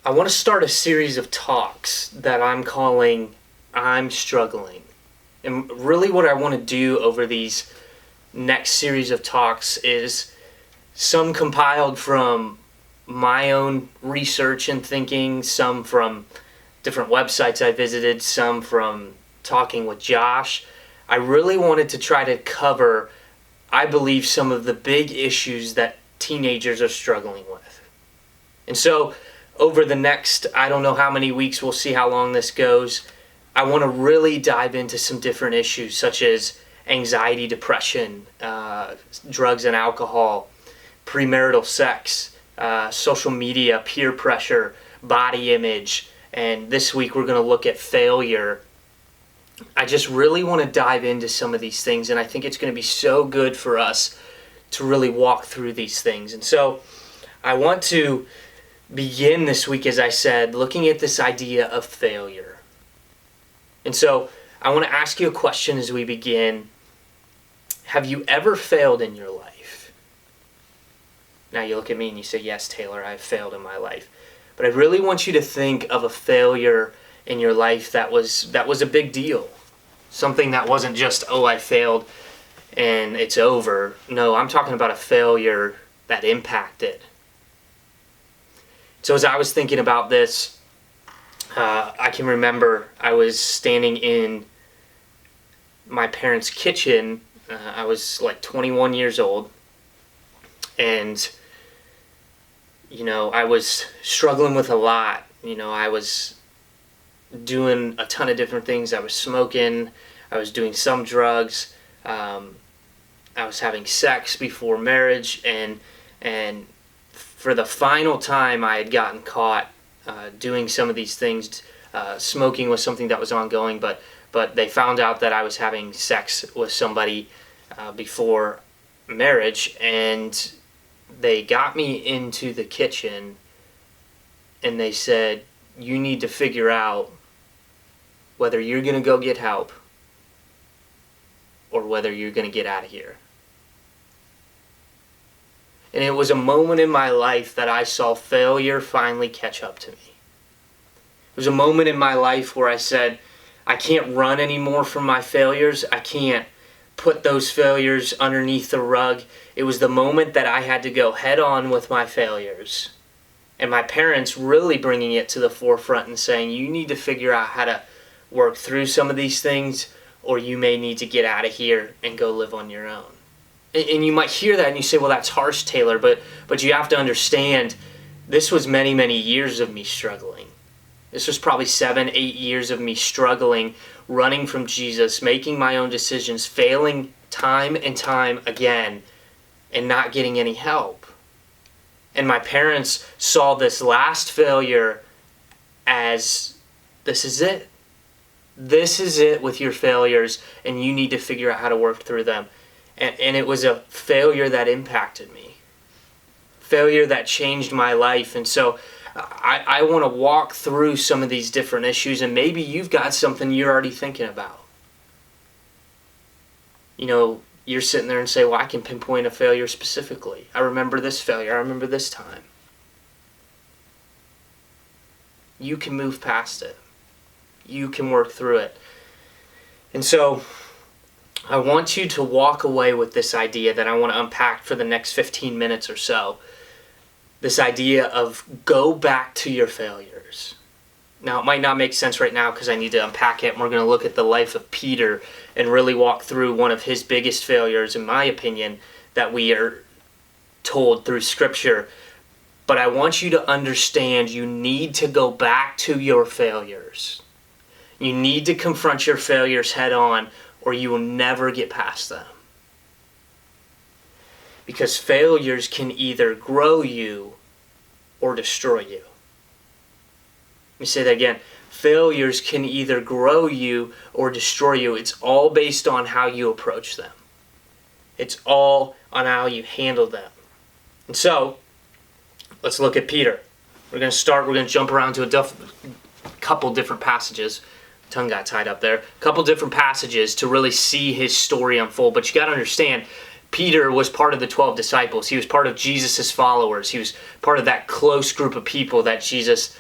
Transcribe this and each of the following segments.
I want to start a series of talks that I'm calling I'm Struggling. And really what I want to do over these next series of talks is some compiled from my own research and thinking, some from different websites I visited, some from talking with Josh. I really wanted to try to cover, I believe, some of the big issues that teenagers are struggling with. And so over the next, I don't know how many weeks, we'll see how long this goes, I want to really dive into some different issues such as anxiety, depression, drugs and alcohol, premarital sex, social media, peer pressure, body image, and this week we're going to look at failure. I just really want to dive into some of these things, and I think it's going to be so good for us to really walk through these things. And so I want to begin this week, as I said, looking at this idea of failure. And so I want to ask you a question as we begin. Have you ever failed in your life? Now you look at me and you say, yes, Taylor, I've failed in my life. But I really want you to think of a failure in your life that was a big deal. Something that wasn't just, oh, I failed and it's over. No, I'm talking about a failure that impacted. So as I was thinking about this, I can remember I was standing in my parents' kitchen. I was like 21 years old, and I was struggling with a lot. I was doing a ton of different things. I was smoking, I was doing some drugs, I was having sex before marriage, and for the final time I had gotten caught doing some of these things. Smoking was something that was ongoing, but they found out that I was having sex with somebody before marriage, and they got me into the kitchen and they said, you need to figure out whether you're going to go get help or whether you're going to get out of here. And it was a moment in my life that I saw failure finally catch up to me. It was a moment in my life where I said, I can't run anymore from my failures. I can't put those failures underneath the rug. It was the moment that I had to go head on with my failures. And my parents really bringing it to the forefront and saying, you need to figure out how to work through some of these things, or you may need to get out of here and go live on your own. And you might hear that and you say, well, that's harsh, Taylor, but you have to understand, this was many, many years of me struggling. This was probably 7-8 years of me struggling, running from Jesus, making my own decisions, failing time and time again, and not getting any help. And my parents saw this last failure as, this is it. This is it with your failures, and you need to figure out how to work through them. And it was a failure that impacted me. Failure that changed my life. And so I want to walk through some of these different issues, and maybe you've got something you're already thinking about. You're sitting there and say, well, I can pinpoint a failure specifically. I remember this failure. I remember this time. You can move past it. You can work through it. And so I want you to walk away with this idea that I want to unpack for the next 15 minutes or so. This idea of go back to your failures. Now, it might not make sense right now because I need to unpack it, and we're going to look at the life of Peter and really walk through one of his biggest failures, in my opinion, that we are told through Scripture. But I want you to understand you need to go back to your failures. You need to confront your failures head on, or you will never get past them. Because failures can either grow you or destroy you. Let me say that again. Failures can either grow you or destroy you. It's all based on how you approach them. It's all on how you handle them. And so, let's look at Peter. We're going to jump around to a couple different passages. Tongue got tied up there. A couple different passages to really see his story unfold. But you got to understand, Peter was part of the 12 disciples. He was part of Jesus' followers. He was part of that close group of people that Jesus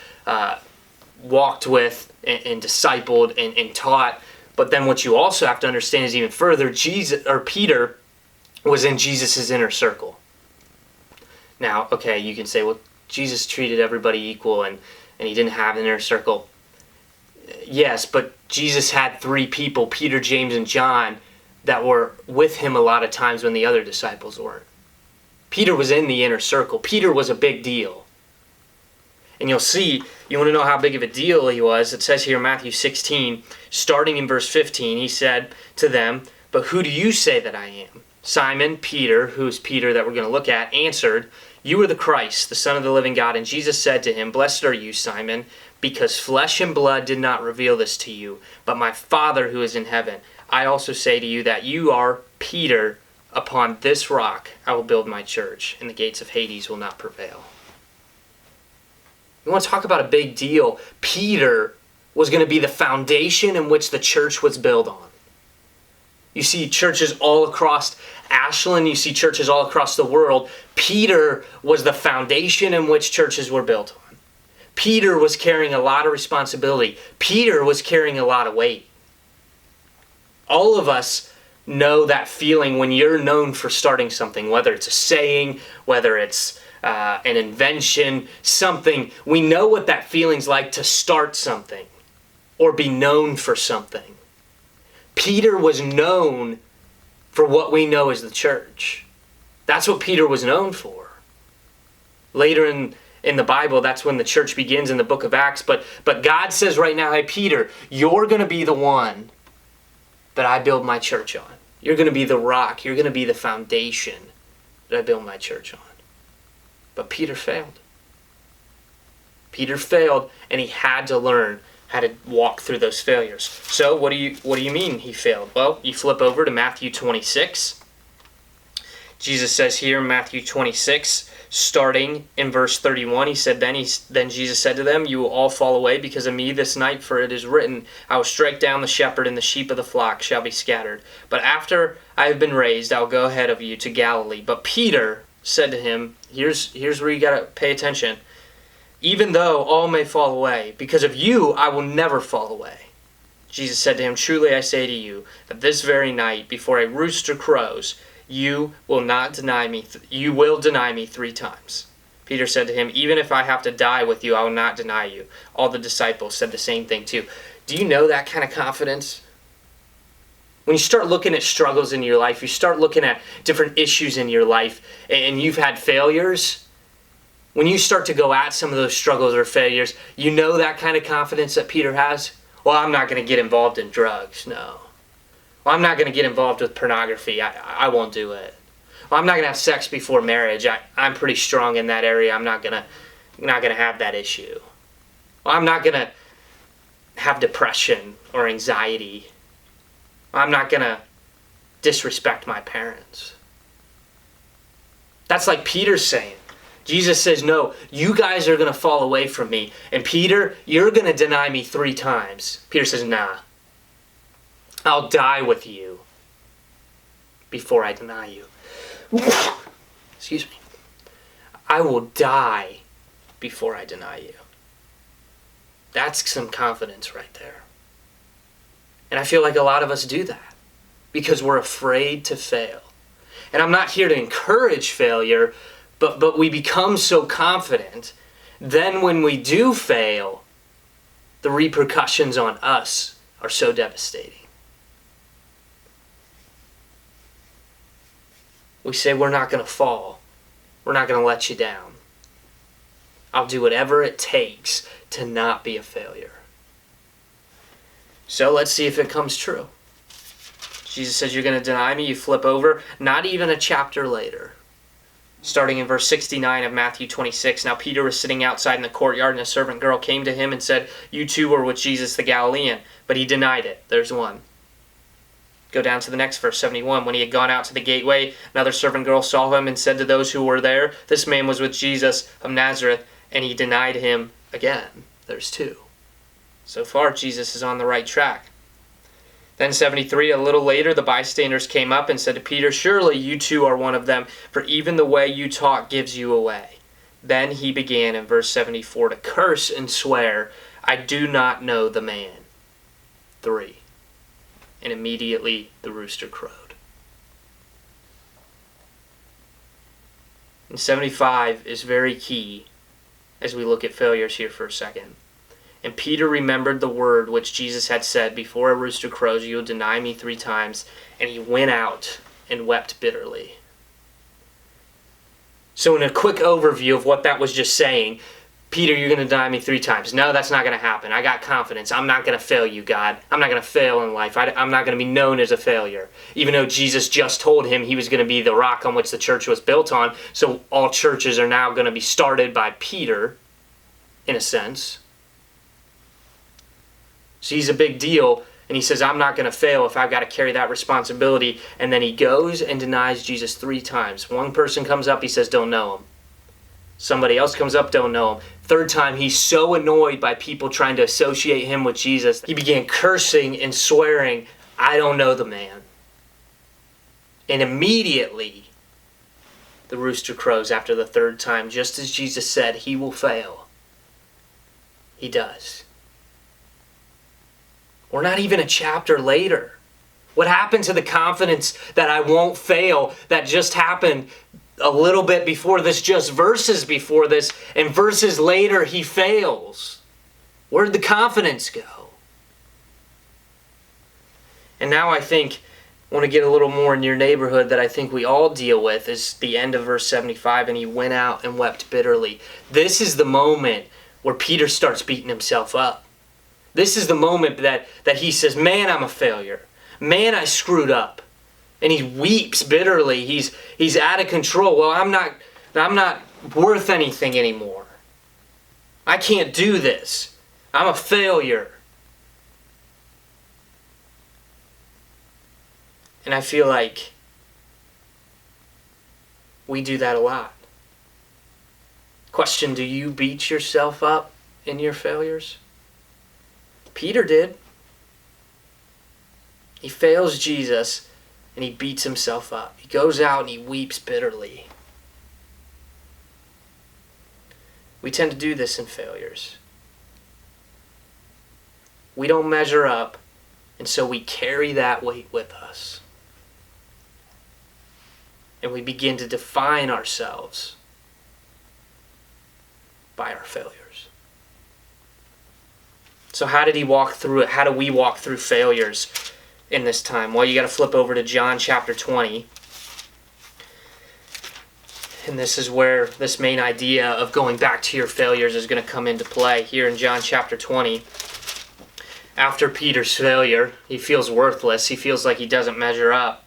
walked with and discipled and taught. But then what you also have to understand is even further, Peter was in Jesus' inner circle. Now, okay, you can say, well, Jesus treated everybody equal and he didn't have an inner circle. Yes, but Jesus had 3 people, Peter, James, and John, that were with him a lot of times when the other disciples weren't. Peter was in the inner circle. Peter was a big deal. And you'll see, you want to know how big of a deal he was. It says here in Matthew 16, starting in verse 15, he said to them, "But who do you say that I am?" Simon, Peter, who is Peter that we're going to look at, answered, "You are the Christ, the Son of the living God." And Jesus said to him, "Blessed are you, Simon, because flesh and blood did not reveal this to you, but my Father who is in heaven. I also say to you that you are Peter. Upon this rock I will build my church, and the gates of Hades will not prevail." You want to talk about a big deal? Peter was going to be the foundation in which the church was built on. You see churches all across Ashland. You see churches all across the world. Peter was the foundation in which churches were built on. Peter was carrying a lot of responsibility. Peter was carrying a lot of weight. All of us know that feeling when you're known for starting something, whether it's a saying, whether it's an invention, something. We know what that feeling's like to start something or be known for something. Peter was known for what we know as the church. That's what Peter was known for. Later in the Bible, that's when the church begins in the book of Acts. But God says right now, "Hey, Peter, you're going to be the one that I build my church on. You're going to be the rock. You're going to be the foundation that I build my church on." But Peter failed. Peter failed, and he had to learn how to walk through those failures. So what do you mean he failed? Well, you flip over to Matthew 26. Jesus says here in Matthew 26, starting in verse 31, he said, Then Jesus said to them, "You will all fall away because of me this night, for it is written, I will strike down the shepherd, and the sheep of the flock shall be scattered. But after I have been raised, I will go ahead of you to Galilee." But Peter said to him, here's where you got to pay attention, "Even though all may fall away, because of you I will never fall away." Jesus said to him, "Truly I say to you, that this very night, before a rooster crows, you will deny me 3 times. Peter said to him, "Even if I have to die with you, I will not deny you." All the disciples said the same thing too. Do you know that kind of confidence? When you start looking at struggles in your life, you start looking at different issues in your life, and you've had failures, when you start to go at some of those struggles or failures, you know that kind of confidence that Peter has? Well, I'm not going to get involved in drugs, no. Well, I'm not going to get involved with pornography, I won't do it. Well, I'm not going to have sex before marriage, I'm pretty strong in that area, I'm not going to have that issue. Well, I'm not going to have depression or anxiety. I'm not going to disrespect my parents. That's like Peter's saying. Jesus says, "No, you guys are going to fall away from me. And Peter, you're going to deny me 3 times. Peter says, "Nah, I'll die with you before I deny you." Excuse me. I will die before I deny you. That's some confidence right there. And I feel like a lot of us do that because we're afraid to fail. And I'm not here to encourage failure, but we become so confident. Then when we do fail, the repercussions on us are so devastating. We say, "We're not going to fall. We're not going to let you down. I'll do whatever it takes to not be a failure." So let's see if it comes true. Jesus says, "You're going to deny me." You flip over, not even a chapter later. Starting in verse 69 of Matthew 26. Now Peter was sitting outside in the courtyard, and a servant girl came to him and said, "You too were with Jesus the Galilean." But he denied it. There's one. Go down to the next verse, 71. When he had gone out to the gateway, another servant girl saw him and said to those who were there, "This man was with Jesus of Nazareth." And he denied him again. There's 2. So far, Jesus is on the right track. Then 73, a little later, the bystanders came up and said to Peter, "Surely you too are one of them, for even the way you talk gives you away." Then he began in verse 74 to curse and swear, "I do not know the man." 3. And immediately the rooster crowed. And 75 is very key as we look at failures here for a second. And Peter remembered the word which Jesus had said, "Before a rooster crows, you will deny me 3 times." And he went out and wept bitterly. So in a quick overview of what that was just saying, Peter, you're going to deny me 3 times. No, that's not going to happen. I got confidence. I'm not going to fail you, God. I'm not going to fail in life. I'm not going to be known as a failure. Even though Jesus just told him he was going to be the rock on which the church was built on. So all churches are now going to be started by Peter, in a sense. So he's a big deal, and he says, I'm not going to fail if I've got to carry that responsibility. And then he goes and denies Jesus 3 times. One person comes up, he says, don't know him. Somebody else comes up, don't know him. 3rd time, he's so annoyed by people trying to associate him with Jesus, he began cursing and swearing, I don't know the man. And immediately, the rooster crows after the 3rd time, just as Jesus said, he will fail. He does. We're not even a chapter later. What happened to the confidence that I won't fail that just happened a little bit before this, just verses before this, and verses later he fails? Where'd the confidence go? And now I want to get a little more in your neighborhood that I think we all deal with is the end of verse 75, and he went out and wept bitterly. This is the moment where Peter starts beating himself up. This is the moment that he says, man, I'm a failure. Man, I screwed up. And he weeps bitterly. He's out of control. Well, I'm not worth anything anymore. I can't do this. I'm a failure. And I feel like we do that a lot. Question, do you beat yourself up in your failures? Peter did. He fails Jesus and he beats himself up. He goes out and he weeps bitterly. We tend to do this in failures. We don't measure up, and so we carry that weight with us. And we begin to define ourselves by our failures. So how did he walk through it? How do we walk through failures in this time? Well, you got to flip over to John chapter 20. And this is where this main idea of going back to your failures is going to come into play. Here in John chapter 20, after Peter's failure, he feels worthless. He feels like he doesn't measure up.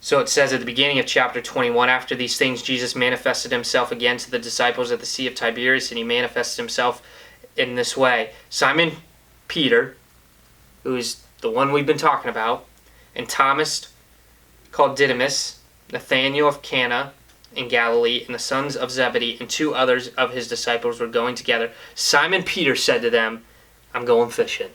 So it says at the beginning of chapter 21, after these things, Jesus manifested himself again to the disciples at the Sea of Tiberias, and he manifested himself in this way. Simon Peter, who is the one we've been talking about, and Thomas, called Didymus, Nathanael of Cana in Galilee, and the sons of Zebedee, and 2 others of his disciples were going together. Simon Peter said to them, I'm going fishing.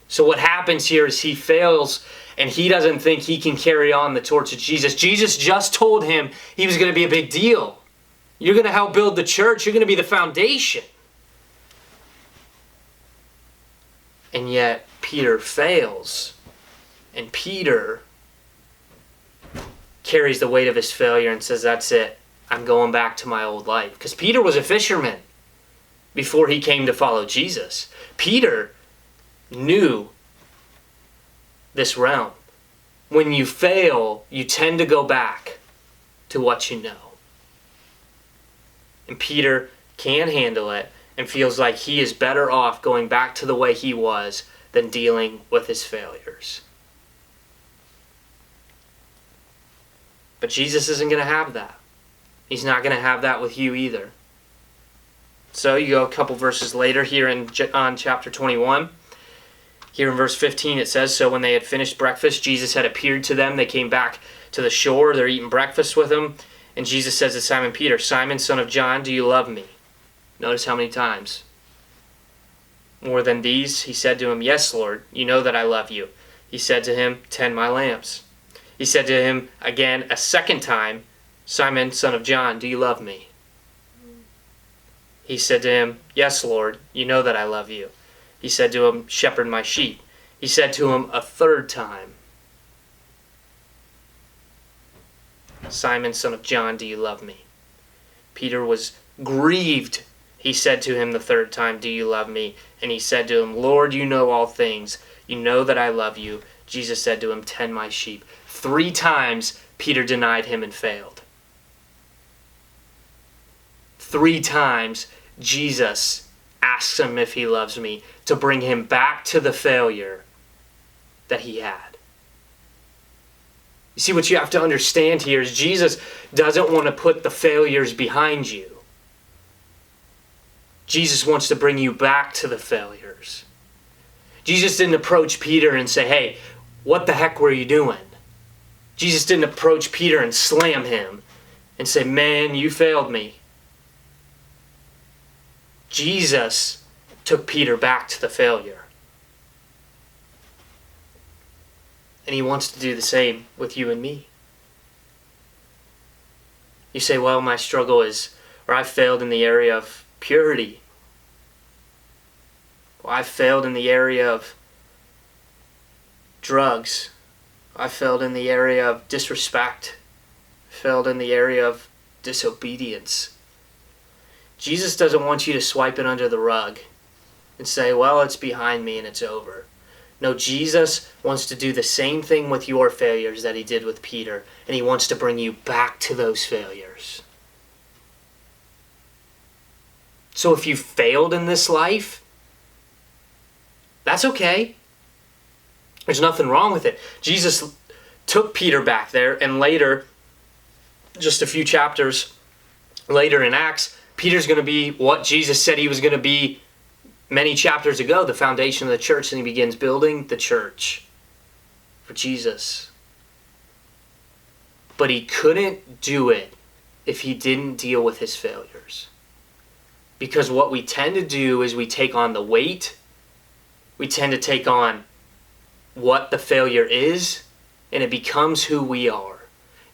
So what happens here is he fails and he doesn't think he can carry on the torch of Jesus. Jesus just told him he was going to be a big deal. You're going to help build the church. You're going to be the foundation. And yet Peter fails. And Peter carries the weight of his failure and says, that's it. I'm going back to my old life. Because Peter was a fisherman before he came to follow Jesus. Peter knew this realm. When you fail, you tend to go back to what you know. And Peter can't handle it and feels like he is better off going back to the way he was than dealing with his failures. But Jesus isn't going to have that. He's not going to have that with you either. So you go a couple verses later here on chapter 21. Here in verse 15 it says, so when they had finished breakfast, Jesus had appeared to them. They came back to the shore. They're eating breakfast with him. And Jesus says to Simon Peter, Simon, son of John, do you love me? Notice how many times. More than these? He said to him, Yes, Lord, you know that I love you. He said to him, Tend my lambs. He said to him again a second time, Simon, son of John, do you love me? He said to him, Yes, Lord, you know that I love you. He said to him, Shepherd my sheep. He said to him a third time, Simon, son of John, do you love me? Peter was grieved. He said to him the third time, Do you love me? And he said to him, Lord, you know all things. You know that I love you. Jesus said to him, Tend my sheep. 3 times Peter denied him and failed. 3 times Jesus asks him if he loves me to bring him back to the failure that he had. You see, what you have to understand here is Jesus doesn't want to put the failures behind you. Jesus wants to bring you back to the failures. Jesus didn't approach Peter and say, Hey, what the heck were you doing? Jesus didn't approach Peter and slam him and say, Man, you failed me. Jesus took Peter back to the failure. And he wants to do the same with you and me. You say, well, my struggle is, or I failed in the area of purity. Well, I failed in the area of drugs. I failed in the area of disrespect. I failed in the area of disobedience. Jesus doesn't want you to swipe it under the rug and say, well, it's behind me and it's over. No, Jesus wants to do the same thing with your failures that he did with Peter, and he wants to bring you back to those failures. So if you failed in this life, that's okay. There's nothing wrong with it. Jesus took Peter back there, and later, just a few chapters later in Acts, Peter's going to be what Jesus said he was going to be many chapters ago, the foundation of the church, and he begins building the church for Jesus. But he couldn't do it if he didn't deal with his failures. Because what we tend to do is we take on the weight, we tend to take on what the failure is, and it becomes who we are.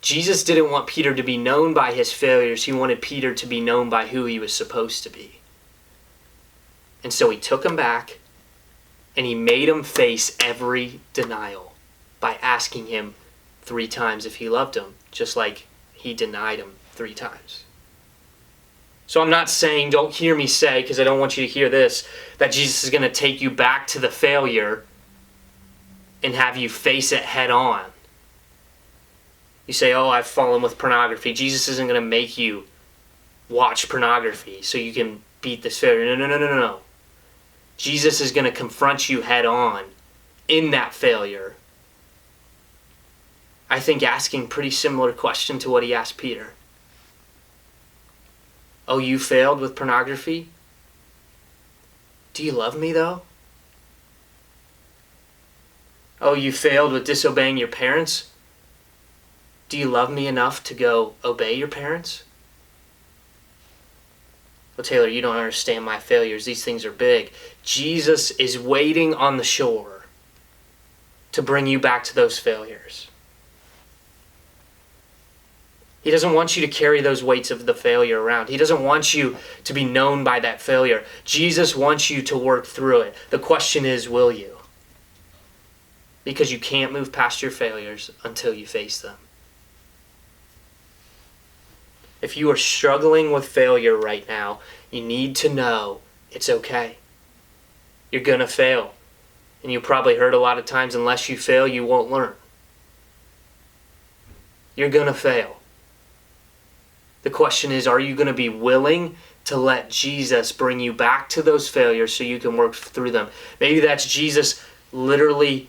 Jesus didn't want Peter to be known by his failures. He wanted Peter to be known by who he was supposed to be. And so he took him back, and he made him face every denial by asking him 3 times if he loved him, just like he denied him 3 times. So I'm not saying, don't hear me say, because I don't want you to hear this, that Jesus is going to take you back to the failure and have you face it head on. You say, oh, I've fallen with pornography. Jesus isn't going to make you watch pornography so you can beat this failure. No. Jesus is going to confront you head on in that failure. I think asking pretty similar question to what he asked Peter. Oh, you failed with pornography? Do you love me though? Oh, you failed with disobeying your parents? Do you love me enough to go obey your parents? Well, Taylor, you don't understand my failures. These things are big. Jesus is waiting on the shore to bring you back to those failures. He doesn't want you to carry those weights of the failure around. He doesn't want you to be known by that failure. Jesus wants you to work through it. The question is, will you? Because you can't move past your failures until you face them. If you are struggling with failure right now, you need to know it's okay. You're going to fail. And you probably heard a lot of times, unless you fail, you won't learn. You're going to fail. The question is, are you going to be willing to let Jesus bring you back to those failures so you can work through them? Maybe that's Jesus literally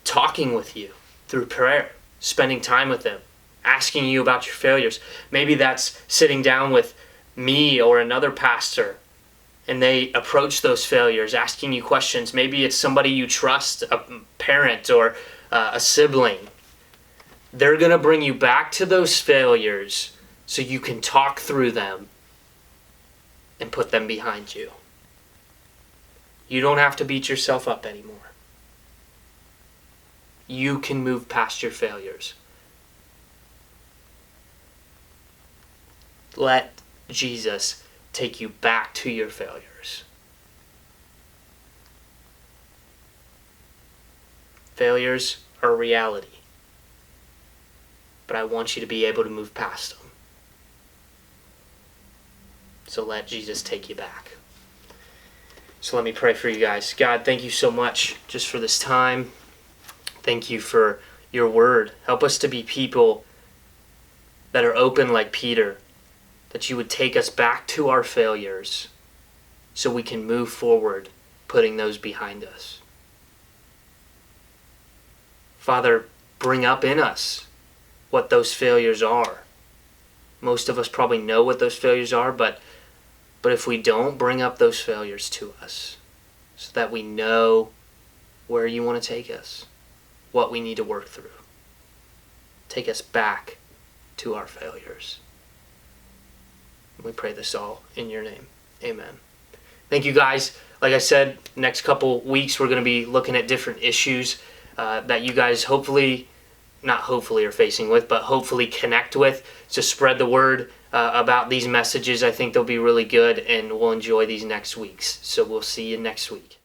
talking with you through prayer, spending time with him, asking you about your failures. Maybe that's sitting down with me or another pastor and they approach those failures, asking you questions. Maybe it's somebody you trust, a parent or a sibling. They're going to bring you back to those failures so you can talk through them and put them behind you. You don't have to beat yourself up anymore. You can move past your failures. Let Jesus take you back to your failures. Failures are a reality, but I want you to be able to move past them. So let Jesus take you back. So let me pray for you guys. God, thank you so much just for this time. Thank you for your word. Help us to be people that are open like Peter, that you would take us back to our failures so we can move forward, putting those behind us. Father, bring up in us what those failures are. Most of us probably know what those failures are, but if we don't, bring up those failures to us so that we know where you want to take us, what we need to work through. Take us back to our failures. We pray this all in your name. Amen. Thank you guys. Like I said, next couple weeks we're going to be looking at different issues that you guys hopefully are facing with, but hopefully connect with, to spread the word about these messages. I think they'll be really good, and we'll enjoy these next weeks. So we'll see you next week.